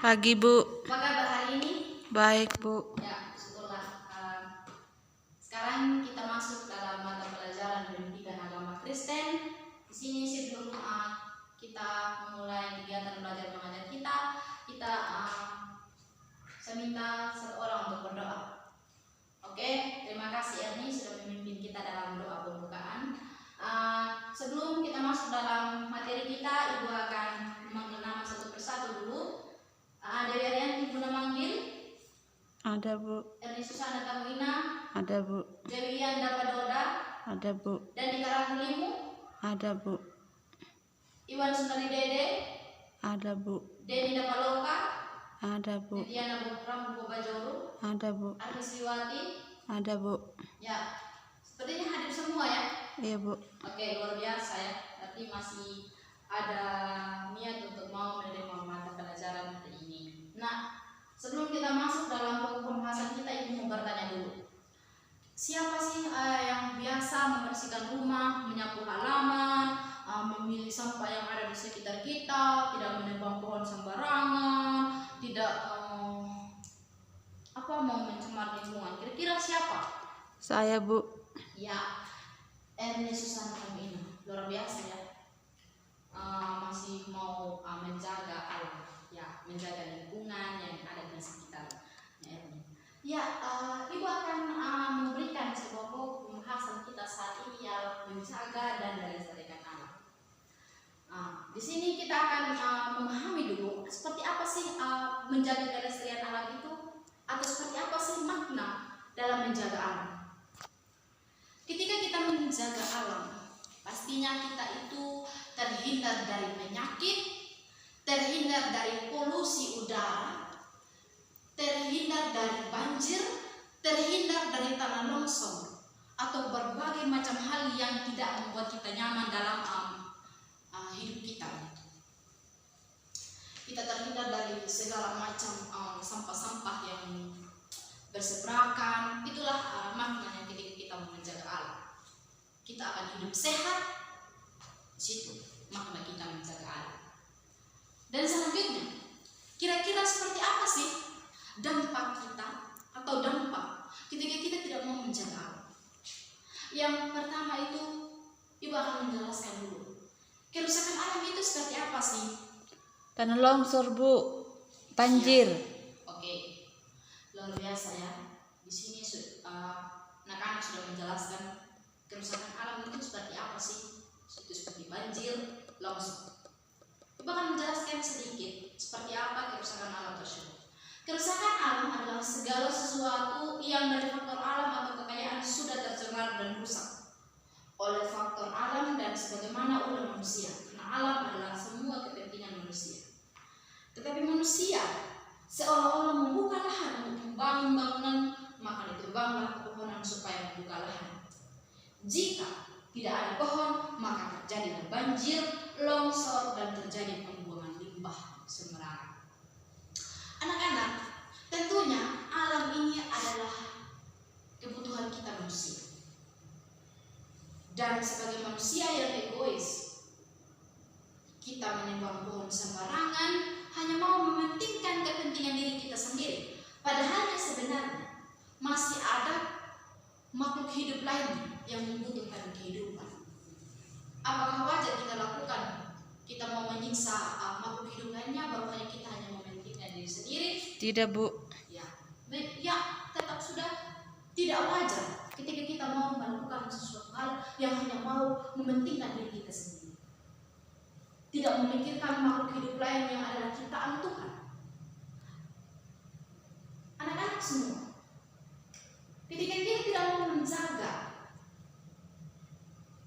Pagi, Bu. Apa kabar hari ini? Baik, Bu. Ya, syukurlah. Sekarang kita masuk dalam mata pelajaran pendidikan agama Kristen. Di sini sebelum kita memulai kegiatan belajar mengajar kita saya minta seorang untuk berdoa. Oke, terima kasih Erni sudah memimpin kita dalam doa pembukaan. Sebelum kita masuk dalam materi kita, Ibu akan memanggil nama satu persatu dulu. Dewi Arian, Ibu memanggil? Ada, Bu. Erni Susana Tamuina? Ada, Bu. Dewi Yanda Padoda? Ada, Bu. Dan di Karahulimu? Ada, Bu. Iwan Sunari Dede? Ada, Bu. Deni Dapaloka? Ada, Bu. Diana Bukram Bukobajoro? Ada, Bu. Arhisriwati? Ada, Bu. Ya, sepertinya hadir semua ya? Iya, Bu. Oke, luar biasa ya. Berarti masih ada niat untuk mau menerima mata pelajaran hari ini. Nah, sebelum kita masuk dalam pembahasan kita, Ibu mau bertanya dulu. Siapa sih yang biasa membersihkan rumah, menyapu halaman, memilih sampah yang ada di sekitar kita, tidak menebang pohon sembarangan, tidak mau mencemar lingkungan? Kira-kira siapa? Saya, Bu. Ya, Erni Susana Tamuina. Luar biasa ya. Masih mau menjaga alam, ya, menjaga lingkungan yang ada di sekitarnya. Ya, Ibu akan memberikan sebuah pembahasan kita saat ini yang menjaga dan melestarikan alam. Di sini kita akan memahami dulu seperti apa sih menjaga kelestarian alam itu, atau seperti apa sih makna dalam menjaga alam. Ketika kita menjaga alam, pastinya kita itu terhindar dari penyakit, terhindar dari polusi udara, terhindar dari banjir, terhindar dari tanah longsor, atau berbagai macam hal yang tidak membuat kita nyaman dalam hidup kita. Kita terhindar dari segala macam sampah-sampah yang berserakan. Itulah maknanya ketika kita menjaga alam. Kita akan hidup sehat. Di situ makna kita menjaga alam. Dan selanjutnya, kira-kira seperti apa sih dampak kita atau dampak ketika kita tidak mau menjaga alam? Yang pertama itu, Ibu akan menjelaskan dulu. Kerusakan alam itu seperti apa sih? Tanah longsor, Bu. Banjir. Ya. Oke. Luar biasa ya. Di sini anak-anak sudah menjelaskan kerusakan alam itu seperti apa sih? Itu seperti banjir, longsor. Ibu akan menjelaskan sedikit seperti apa kerusakan alam tersebut. Kerusakan alam adalah segala sesuatu yang dari faktor alam atau kekayaan sudah tercemar dan rusak oleh faktor alam dan sebagaimana ulah manusia. Karena alam adalah semua kepentingan manusia. Tetapi manusia seolah-olah membuka lahan untuk membangun bangunan, maka ditebanglah pepohonan supaya membuka lahan. Jika tidak ada pohon, maka terjadi banjir, longsor, dan terjadi pembuangan limbah sembarangan. Anak-anak, tentunya alam ini adalah kebutuhan kita manusia. Dan sebagai manusia yang egois, kita menebang pohon sembarangan hanya mau mementingkan kepentingan diri kita sendiri. Padahal sebenarnya masih ada makhluk hidup lain yang membutuhkan kehidupan. Apakah wajar kita lakukan? Kita mau menyiksa makhluk hidup lainnya, baru hanya kita hanya mementingkan diri sendiri? Tidak, Bu. Ya, tetap sudah tidak wajar ketika kita mau melakukan sesuatu hal yang hanya mau mementingkan diri kita sendiri, tidak memikirkan makhluk hidup lain yang adalah ciptaan Tuhan. Anak-anak semua, ketika kita tidak mau menjaga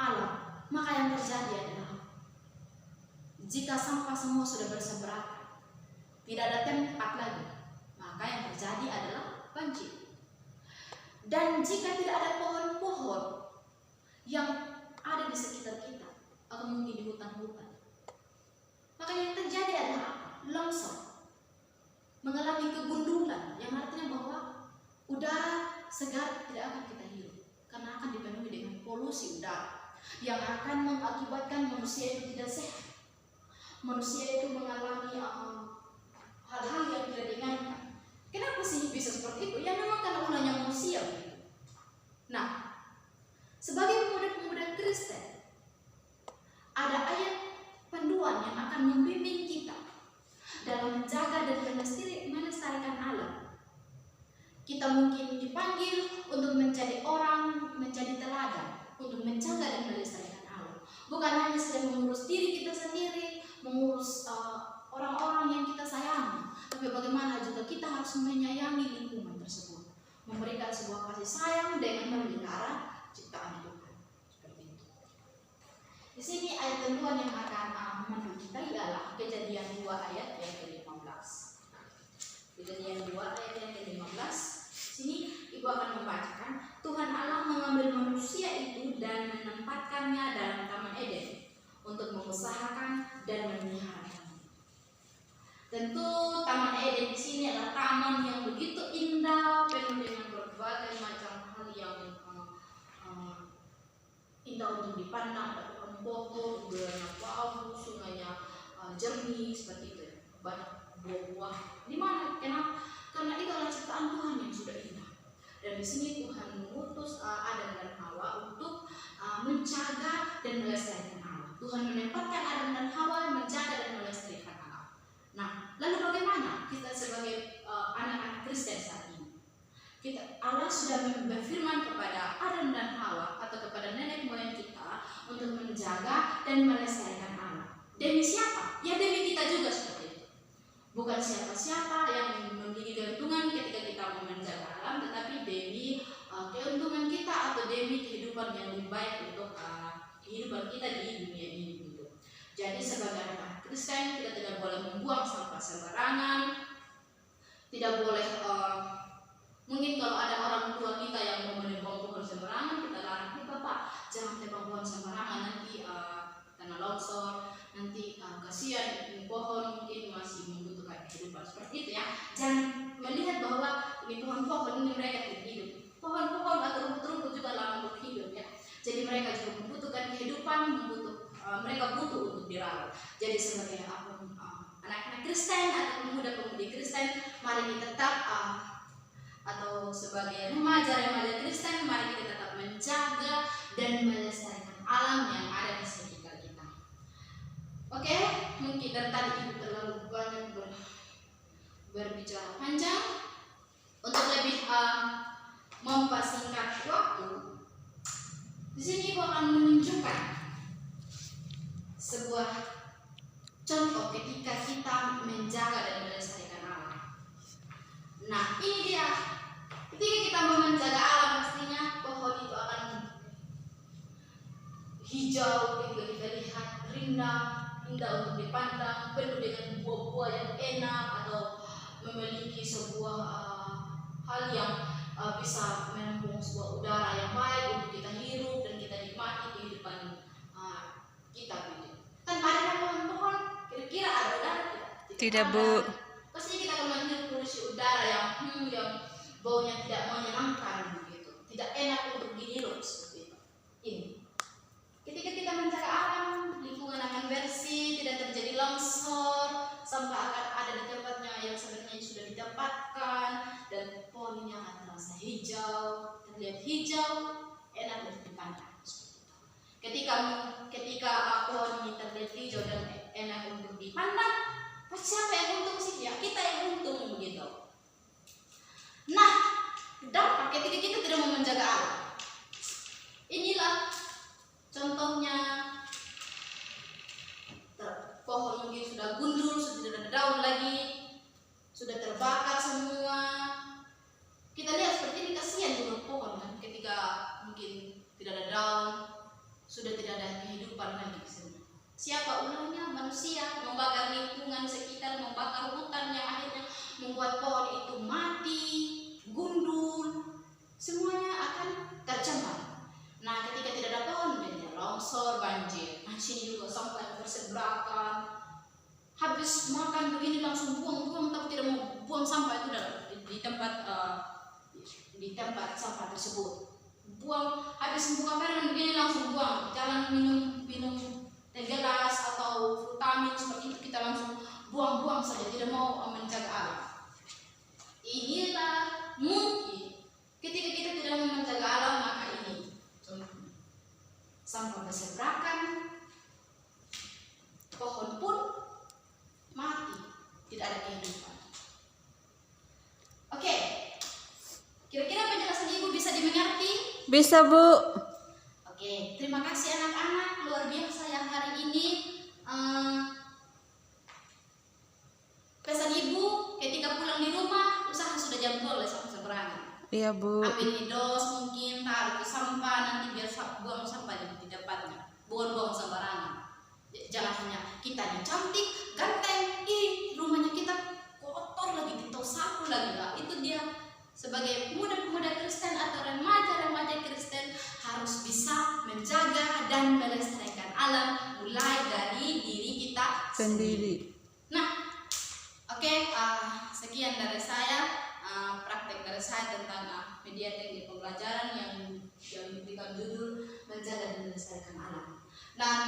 alam, maka yang terjadi adalah jika sampah semua sudah berserakan, tidak ada tempat lagi, maka yang terjadi adalah banjir. Dan jika tidak ada pohon-pohon yang ada di sekitar kita, atau mungkin di hutan-hutan, maka yang terjadi adalah apa? Longsor, mengalami kegundulan, yang artinya bahwa udara segar tidak akan kita hirup, karena akan dipenuhi dengan polusi udara yang akan mengakibatkan manusia itu tidak sehat. Manusia itu mengalami hal-hal yang tidak diinginkan. Kenapa sih bisa seperti itu? Ya memang karena ulahnya manusia. Nah, sebagai pemuda-pemuda Kristen, ada ayat panduan yang akan membimbing kita dalam menjaga dan melestarikan alam. Kita mungkin dipanggil untuk menjadi orang, menjadi teladan, untuk menjaga dan melestarikan alam. Bukan hanya sedang mengurus diri kita sendiri, mengurus orang-orang yang kita sayangi, tapi bagaimana juga kita harus menyayangi lingkungan tersebut, memberikan sebuah kasih sayang dengan memelihara ciptaan Tuhan. Seperti itu. Di sini ayat panduan yang akan memandu kita ialah Kejadian 2 ayat yang ke-15. Kejadian 2 ayat yang ke-15. Sini Ibu akan membacakan, Tuhan Allah mengambil manusia itu dan menempatkannya dalam Taman Eden untuk mengusahakan dan memeliharanya. Tentu Taman Eden di sini adalah taman yang begitu indah, penuh dengan berbagai macam hal yang indah untuk dipandang. Ada pohon-pohon, udara bau, sungainya jernih seperti itu. Banyak buah-buah. Di mana? Karena itu adalah ciptaan Tuhan yang sudah indah. Dan di sini Tuhan mengutus Adam dan Hawa untuk menjaga dan melestarikan alam. Tuhan menempatkan Adam dan Hawa menjaga dan melestarikan alam. Nah, lalu bagaimana kita sebagai anak-anak Kristen saat ini? Allah sudah berfirman kepada Adam dan Hawa atau kepada nenek moyang kita untuk menjaga dan melestarikan alam. Demi siapa? Ya demi kita juga seperti itu. Bukan siapa-siapa yang memiliki keuntungan ketika kita menjaga alam, tetapi demi keuntungan kita atau demi kehidupan yang lebih baik untuk kehidupan kita di dunia ini. Jadi sebagai anak Kristen kita tidak boleh membuang sampah sembarangan, tidak boleh mungkin kalau ada orang tua kita yang mau menebang pohon sembarangan, kita larang, Bapak jangan tebang pohon sembarangan, nanti tanah longsor, nanti kasihan pohon mungkin masih membutuhkan kehidupan seperti itu ya. Jangan melihat bahwa ini pohon-pohon ini mereka tidak hidup. Pohon-pohon atau rumput-rumput juga lah untuk hidup ya. Jadi mereka juga membutuhkan kehidupan, mereka butuh untuk dirawat. Jadi sebagai anak-anak Kristen atau pemuda-pemudi Kristen, mari kita tetap atau sebagai remaja-remaja Kristen, mari kita tetap menjaga dan melestarikan alam yang ada di sekitar kita. Oke, mungkin dari tadi Ibu terlalu banyak berbicara panjang. Untuk lebih mempersingkat waktu, di sini Ibu akan menunjukkan sebuah contoh ketika kita menjaga dan melestarikan alam. Nah, ini dia. Ketika kita mau menjaga alam, pastinya pohon itu akan hijau ketika kita lihat, rindang, indah untuk dipandang, penuh dengan buah-buah yang enak atau memiliki sebuah hal yang bisa menampung sebuah udara yang baik untuk kita hirup dan kita nikmati kehidupan kita. Tanpa ada pohon-pohon, kira-kira ada udara Tidak, Bu. Pasti kita akan menghirup polusi udara yang baunya tidak menyenangkan begitu, tidak enak untuk dihirup seperti itu. Ini. Ketika kita menjaga alam, lingkungan akan bersih, tidak terjadi longsor, sampah akan ada di tempatnya yang sebenarnya sudah ditempatkan, dan pohonnya akan terasa hijau, terlihat hijau, enak untuk dipandang. Ketika pohon ini terlihat hijau dan enak untuk dipandang, siapa yang untung sih? Ya kita yang untung begitu. Nah, dampak ketika kita tidak mau menjaga alam. Inilah contohnya, pohon mungkin sudah gundul, sudah tidak ada daun lagi, sudah terbakar semua. Kita lihat seperti ini, kasihan dengan pohon kan, ketika mungkin tidak ada daun, sudah tidak ada kehidupan lagi di sana. Siapa ulahnya? Manusia membakar lingkungan sekitar, membakar hutan yang akhirnya membuat pohon itu mati, gundul, semuanya akan tercemar. Nah, ketika tidak ada pohon, jadi longsor, banjir. Nah, sini juga sampah berseberakan. Habis makan begini langsung buang-buang, tapi tidak mau buang sampah itu di tempat sampah tersebut. Buang, habis buka makanan begini langsung buang. Jangan minum teh gelas atau vitamin seperti itu, kita langsung buang-buang saja. tidak mau menjaga alam. Inilah mungkin ketika kita tidak mau menjaga alam, maka ini contohnya sampah berserakan, pohon pun mati, tidak ada kehidupan. Oke, kira-kira penjelasan Ibu bisa dimengerti? Bisa, Bu. Oke, terima kasih anak-anak, luar biasa yang hari ini. Pesan Ibu ketika pulang di rumah, usaha sudah jam 12 sampai seberangan. Iya, Bu. Ambil dos mungkin, taruh ke sampah, nanti biar buang sampah di tempatnya. Buang-buang sembarangan. Jangan hanya kita yang cantik, ganteng, rumahnya kita kotor lagi, kita sapu lagi. Nah, itu dia sebagai pemuda-pemuda Kristen atau remaja-remaja Kristen harus bisa menjaga dan melestarikan alam mulai dari diri kita Sendiri. Nah, oke, sekian dari saya, praktek dari saya tentang media teknik pembelajaran yang diberikan judul menjaga dan melestarikan alam. Dan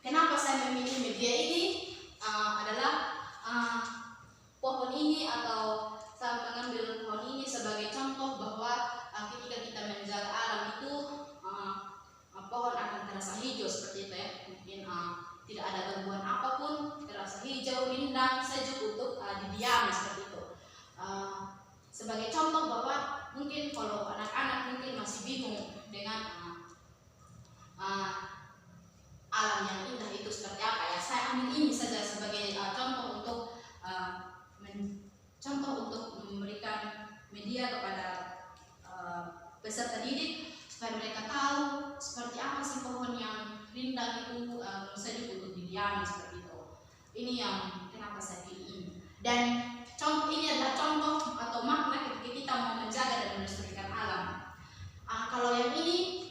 kenapa saya memilih media ini adalah pohon ini, atau saya mengambil pohon ini sebagai contoh bahwa ketika kita menjaga alam itu pohon akan terasa hijau seperti itu ya. Mungkin tidak ada gangguan apapun, terasa hijau, rindang, sejuk untuk didiami seperti itu. Sebagai contoh bahwa mungkin kalau anak-anak mungkin masih bingung dengan alam yang indah itu seperti apa ya, saya ambil ini saja sebagai contoh untuk memberikan media kepada peserta didik supaya mereka tahu seperti apa sih pohon yang rindang itu sejuk untuk didiami seperti itu. Ini yang kenapa saya pilih ini. Dan contoh ini adalah contoh atau makna ketika kita mau menjaga dan melestarikan alam. Kalau yang ini,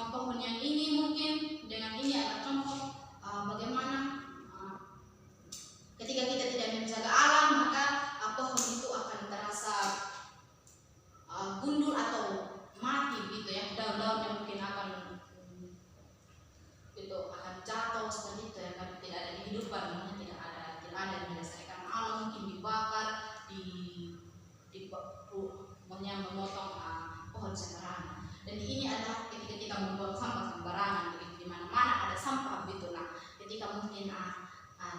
pohon yang ini mungkin dengan ini adalah contoh bagaimana ketika kita tidak menjaga alam, maka pohon itu akan terasa gundul atau mati gitu ya. Daun-daunnya mungkin akan jatuh seperti itu ya, kan tidak ada kehidupan, tidak ada melestarikan alam, mungkin dibakar, memotong pohon sembarangan. Dan ini adalah ketika kita membuang sampah sembarangan, di mana-mana ada sampah gitu. Nah, ketika mungkin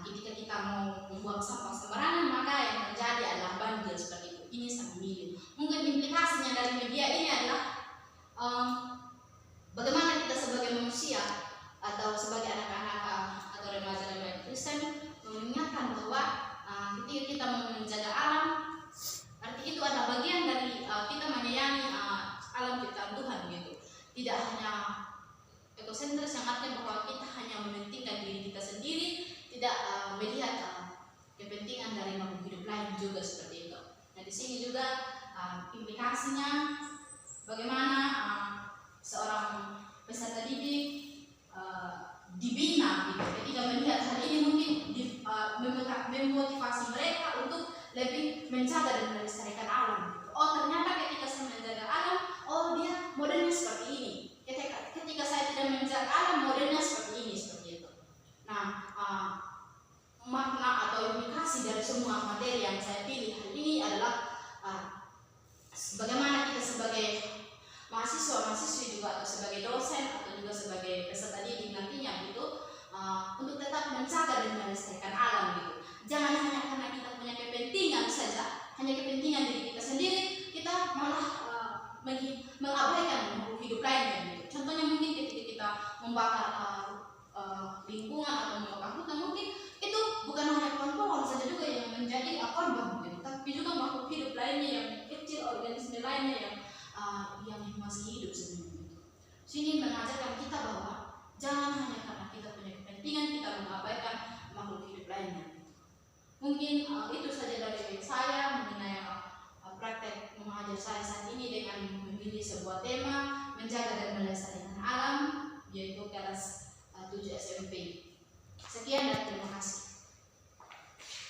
ketika kita mau membuang sampah sembarangan, maka yang terjadi adalah banjir seperti itu. Ini sangat minim. Mungkin implikasinya dari media ini adalah bagaimana kita sebagai manusia atau sebagai anak-anak atau remaja-remaja Kristen mengingatkan bahwa ketika kita menjaga alam, arti itu adalah bagian dari kita menyayangi alam ciptaan Tuhan gitu. Tidak hanya ekosentris yang artinya bahwa kita hanya mementingkan diri kita sendiri, tidak melihat kepentingan dari makhluk hidup lain juga seperti itu. Nah, di sini juga implikasinya bagaimana seorang peserta didik dibina gitu. Ketika melihat hal ini mungkin memotivasi mereka untuk lebih menjaga dan melestarikan alam. Oh, ternyata ketika saya menjaga alam, oh dia modelnya seperti ini. Ketika saya tidak menjaga alam, modelnya seperti ini, seperti itu. Nah, makna atau implikasi dari semua materi yang saya pilih hari ini adalah bagaimana kita sebagai mahasiswa-mahasiswi juga, atau sebagai dosen, atau juga sebagai peserta didik nantinya gitu, untuk tetap menjaga dan melestarikan alam gitu. Jangan hanya karena kita punya kepentingan saja, hanya kepentingan diri kita sendiri, kita malah mengabaikan makhluk hidup lainnya gitu. Contohnya mungkin ketika kita membakar lingkungan atau membakar hutan, mungkin itu bukan hanya pohon-pohon saja juga yang menjadi korban gitu, tapi juga makhluk hidup lainnya yang kecil, organisme lainnya yang masih hidup sebenarnya. Sini mengajarkan kita bahwa jangan hanya karena kita punya kepentingan kita mengabaikan makhluk hidup lainnya. Mungkin itu saja dari saya mengenai praktek mengajar saya saat ini dengan memilih sebuah tema menjaga dan melestarikan alam, yaitu kelas 7 SMP. Sekian